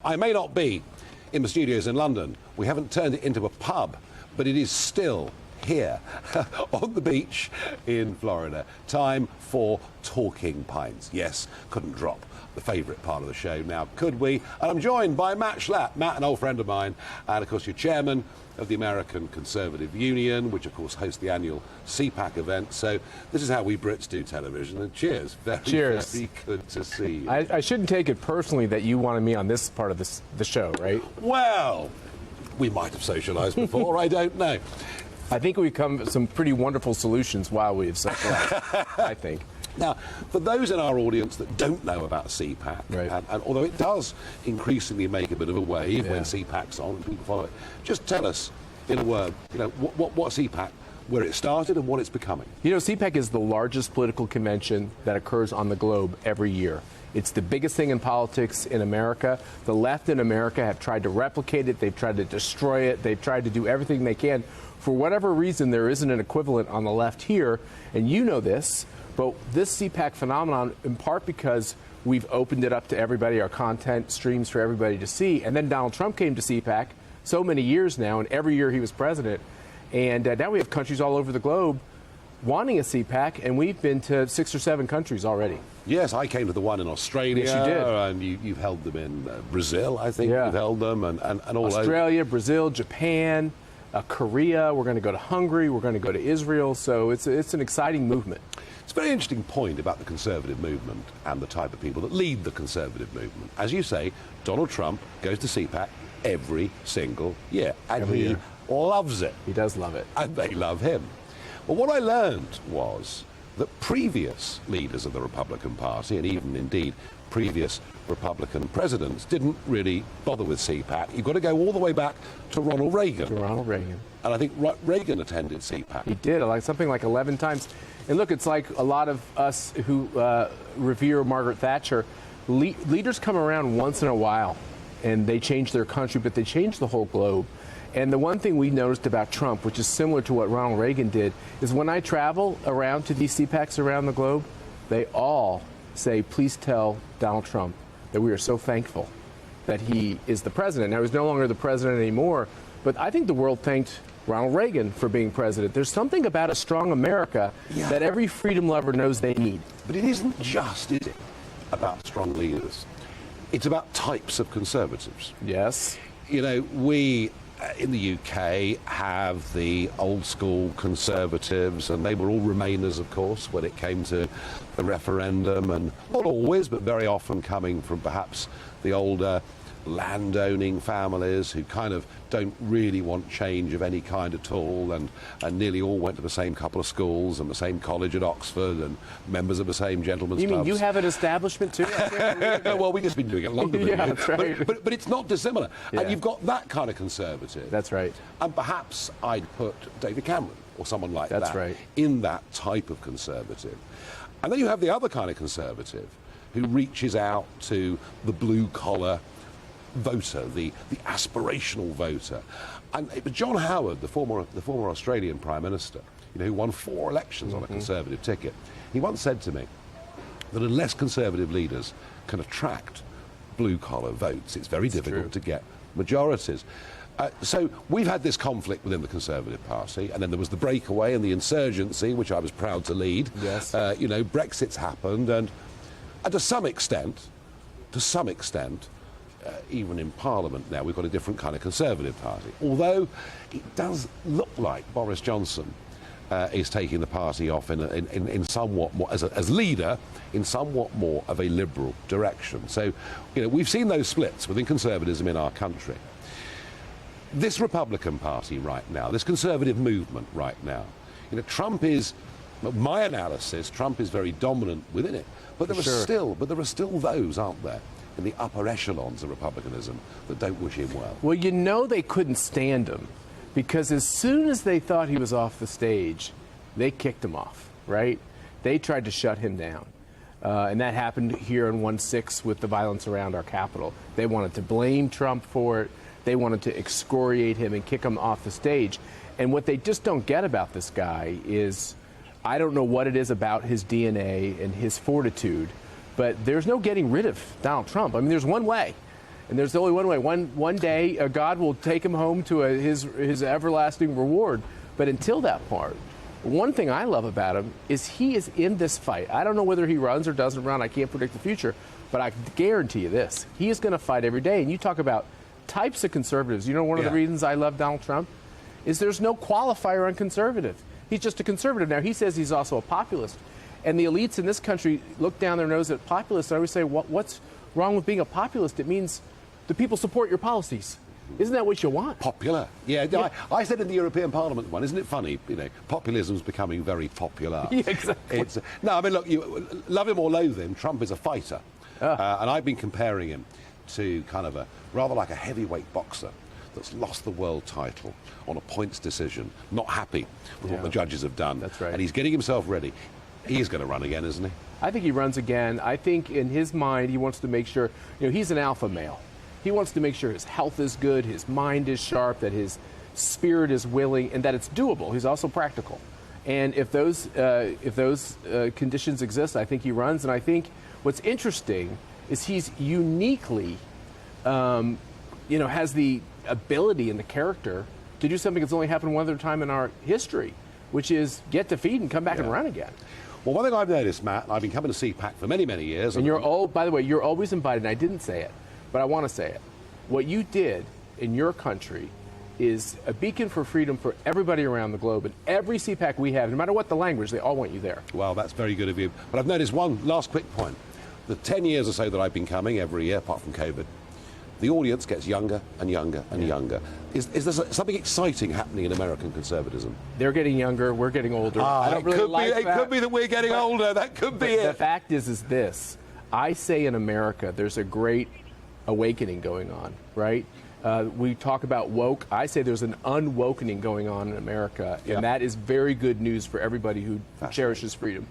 I may not be in the studios in London. We haven't turned it into a pub, but it is still here on the beach in Florida. Time for Talking Pints. Yes, couldn't drop the favourite part of the show now, could we? And I'm joined by Matt Schlapp. Matt, an old friend of mine, and of course you're chairman of the American Conservative Union, which of course hosts the annual CPAC event. So this is how we Brits do television, and cheers. Cheers. Very good to see you. I shouldn't take it personally that you wanted me on this part of the show, right? Well, we might have socialised before, I don't know. I think we've come to some pretty wonderful solutions while we've socialised, I think. Now, for those in our audience that don't know about CPAC, right, and although it does increasingly make a bit of a wave when CPAC's on and people follow it, just tell us, in a word, what CPAC, where it started and what it's becoming. You know, CPAC is the largest political convention that occurs on the globe every year. It's the biggest thing in politics in America. The left in America have tried to replicate it. They've tried to destroy it. They've tried to do everything they can. For whatever reason, there isn't an equivalent on the left here, and you know this. But this CPAC phenomenon, in part because we've opened it up to everybody, our content streams for everybody to see, and then Donald Trump came to CPAC so many years now, and every year he was president, and now we have countries all over the globe wanting a CPAC, and we've been to 6 or 7 countries already. Yes, I came to the one in Australia. Yes, you did. And you've held them in Brazil, I think. You've held them, and all over. Australia, Brazil, Japan, Korea. We're going to go to Hungary. We're going to go to Israel. So it's an exciting movement. It's a very interesting point about the Conservative movement and the type of people that lead the Conservative movement. As you say, Donald Trump goes to CPAC every single year, and he loves it. He does love it. And they love him. Well, what I learned was that previous leaders of the Republican Party, and even indeed previous Republican presidents, didn't really bother with CPAC. You've got to go all the way back to Ronald Reagan. And I think Reagan attended CPAC. He did, something like 11 times. And look, it's like a lot of us who revere Margaret Thatcher. Leaders come around once in a while, and they change their country, but they change the whole globe. And the one thing we noticed about Trump, which is similar to what Ronald Reagan did, is when I travel around to these CPACs around the globe, they all say, please tell Donald Trump that we are so thankful that he is the president. Now, he's no longer the president anymore, but I think the world thanked Ronald Reagan for being president. There's something about a strong America that every freedom lover knows they need. But it isn't just, is it, about strong leaders? It's about types of conservatives. Yes. You know, we in the UK have the old school conservatives, and they were all Remainers, of course, when it came to the referendum, and not always, but very often coming from perhaps the older landowning families who kind of don't really want change of any kind at all, and nearly all went to the same couple of schools and the same college at Oxford and members of the same gentlemen's clubs. You mean you have an establishment too? Well, we've just been doing it longer than you. That's right. But it's not dissimilar. And you've got that kind of conservative. That's right. And perhaps I'd put David Cameron or someone like that in that type of conservative. And then you have the other kind of conservative who reaches out to the blue-collar voter, the aspirational voter. And it was John Howard, the former Australian Prime Minister, who won 4 elections on a Conservative ticket. He once said to me that unless Conservative leaders can attract blue-collar votes, it's very difficult to get majorities. So we've had this conflict within the Conservative Party, and then there was the breakaway and the insurgency, which I was proud to lead. Yes. Brexit's happened, and to some extent, even in Parliament now, we've got a different kind of Conservative Party. Although it does look like Boris Johnson is taking the party off in somewhat more, as leader, in somewhat more of a liberal direction. So, we've seen those splits within conservatism in our country. This Republican Party right now, this conservative movement right now, Trump is, my analysis, Trump is very dominant within it. But there are still those, aren't there, in the upper echelons of republicanism that don't wish him well. Well, they couldn't stand him because as soon as they thought he was off the stage, they kicked him off, right? They tried to shut him down. And that happened here in 1/6 with the violence around our Capitol. They wanted to blame Trump for it. They wanted to excoriate him and kick him off the stage. And what they just don't get about this guy is, I don't know what it is about his DNA and his fortitude, but there's no getting rid of Donald Trump. I mean, there's one way, And there's only one way. One day, God will take him home to his everlasting reward. But until that part, one thing I love about him is he is in this fight. I don't know whether he runs or doesn't run. I can't predict the future. But I guarantee you this. He is going to fight every day. And you talk about types of conservatives. You know, one of the reasons I love Donald Trump is there's no qualifier on conservative. He's just a conservative. Now, he says he's also a populist. And the elites in this country look down their nose at populists. I always say, what's wrong with being a populist? It means the people support your policies. Isn't that what you want? Popular. Yeah. I said in the European Parliament one, isn't it funny? You know, populism's becoming very popular. Yeah, exactly. No, I mean, look, you love him or loathe him, Trump is a fighter. And I've been comparing him to kind of rather like a heavyweight boxer that's lost the world title on a points decision, not happy with what the judges have done. That's right. And he's getting himself ready. He's going to run again, isn't he? I think he runs again. I think in his mind, he wants to make sure, he's an alpha male. He wants to make sure his health is good, his mind is sharp, that his spirit is willing, and that it's doable. He's also practical. And if those conditions exist, I think he runs. And I think what's interesting is he's uniquely, has the ability and the character to do something that's only happened one other time in our history, which is get defeated and come back and run again. Well, one thing I've noticed, Matt, and I've been coming to CPAC for many, many years. And by the way, you're always invited, and I didn't say it, but I want to say it. What you did in your country is a beacon for freedom for everybody around the globe. And every CPAC we have, no matter what the language, they all want you there. Well, that's very good of you. But I've noticed one last quick point. The 10 years or so that I've been coming every year, apart from COVID, the audience gets younger and younger and younger. Is there something exciting happening in American conservatism? They're getting younger, we're getting older. I don't really like that. It could be that we're getting older. That could be it. The fact is this. I say in America, there's a great awakening going on, right? We talk about woke. I say there's an unwokening going on in America, and that is very good news for everybody who cherishes freedom.